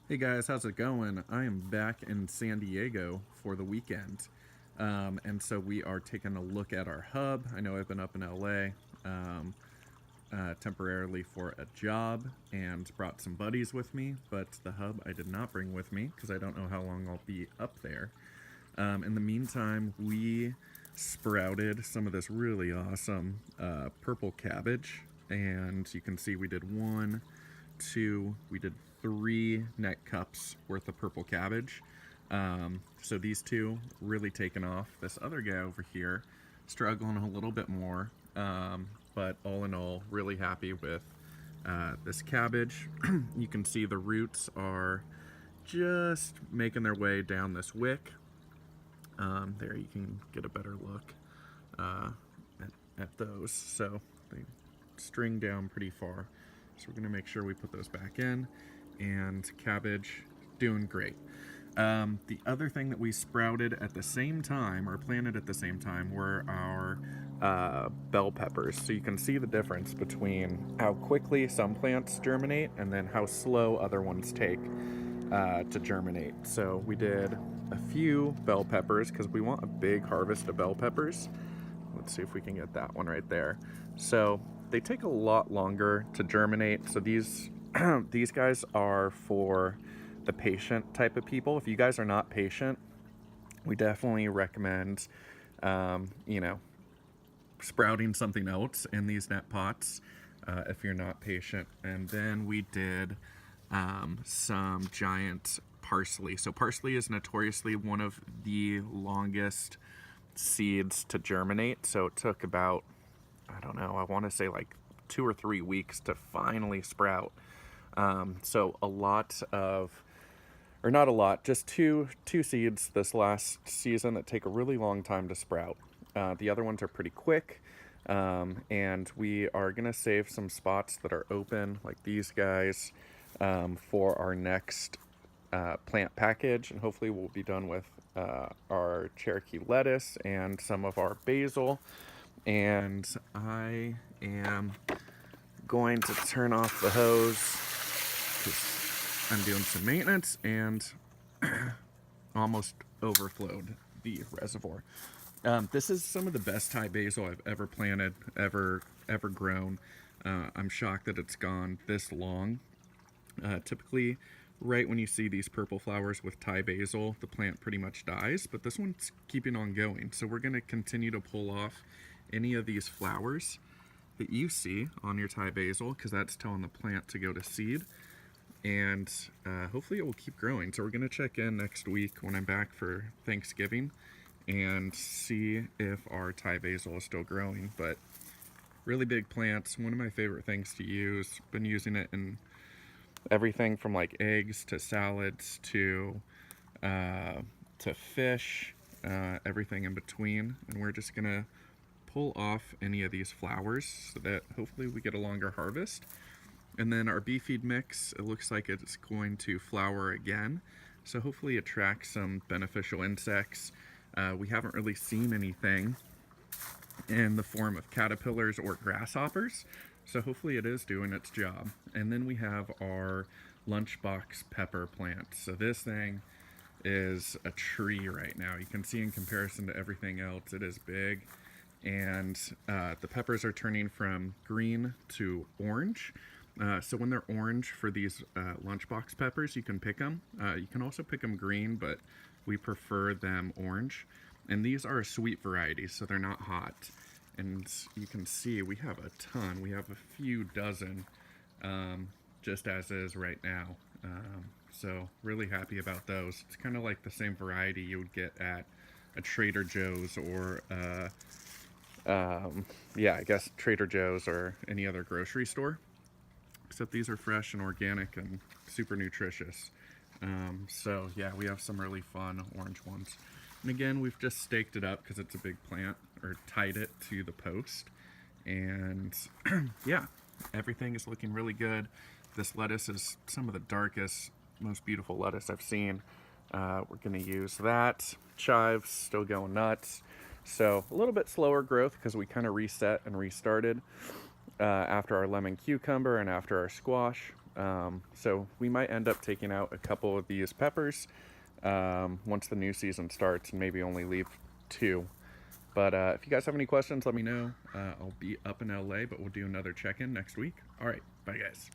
Hey guys, how's it going? I am back in San Diego for the weekend. And so we are taking a look at our hub. I know I've been up in LA temporarily for a job and brought some buddies with me, but the hub I did not bring with me because I don't know how long I'll be up there. In the meantime, we sprouted some of this really awesome purple cabbage, and you can see we did one, two, we did three net cups worth of purple cabbage. So these two really taken off. This other guy over here struggling a little bit more, but all in all, really happy with this cabbage. You can see the roots are just making their way down this wick. There you can get a better look uh, at those. So they string down pretty far. So we're going to make sure we put those back in. And cabbage, doing great. The other thing that we sprouted at the same time, or planted at the same time, were our bell peppers. So you can see the difference between how quickly some plants germinate and then how slow other ones take to germinate. So we did a few bell peppers because we want a big harvest of bell peppers. Let's see if we can get that one right there. So they take a lot longer to germinate. So these these guys are for the patient type of people. If you guys are not patient, we definitely recommend, you know, sprouting something else in these net pots if you're not patient. And then we did some giant parsley. So parsley is notoriously one of the longest seeds to germinate. So it took about, I don't know, I want to say like 2 or 3 weeks to finally sprout. So a lot of, or not a lot, just two seeds this last season that take a really long time to sprout. The other ones are pretty quick. And we are going to save some spots that are open, like these guys, for our next plant package. And hopefully we'll be done with our Cherokee lettuce and some of our basil. And I am going to turn off the hose because I'm doing some maintenance and almost overflowed the reservoir. This is some of the best Thai basil I've ever planted, ever grown. I'm shocked that it's gone this long. Typically, right when you see these purple flowers with Thai basil, the plant pretty much dies, but this one's keeping on going. So we're going to continue to pull off any of these flowers that you see on your Thai basil, because that's telling the plant to go to seed. And hopefully it will keep growing. So we're going to check in next week when I'm back for Thanksgiving and see if our Thai basil is still growing. But really big plants, one of my favorite things to use. Been using it in everything from like eggs to salads to fish, everything in between. And we're just gonna pull off any of these flowers so that hopefully we get a longer harvest. And then our bee feed mix, it looks like it's going to flower again. So hopefully attract some beneficial insects. We haven't really seen anything in the form of caterpillars or grasshoppers. So hopefully it is doing its job. And then we have our lunchbox pepper plant. So this thing is a tree right now. You can see in comparison to everything else, it is big. And the peppers are turning from green to orange. So when they're orange for these lunchbox peppers, you can pick them. You can also pick them green, but we prefer them orange. And these are a sweet variety, so they're not hot. And you can see we have a ton. We have a few dozen just as is right now. So really happy about those. It's kind of like the same variety you would get at a Trader Joe's or yeah, I guess Trader Joe's or any other grocery store. Except these are fresh and organic and super nutritious. So yeah, we have some really fun orange ones. And again, we've just staked it up because it's a big plant, or tied it to the post. And yeah, everything is looking really good. This lettuce is some of the darkest, most beautiful lettuce I've seen. We're gonna use that. Chives still going nuts. So a little bit slower growth because we kind of reset and restarted after our lemon cucumber and after our squash. So we might end up taking out a couple of these peppers once the new season starts, and maybe only leave 2. But if you guys have any questions, let me know. I'll be up in LA, but we'll do another check-in next week. All right, bye guys.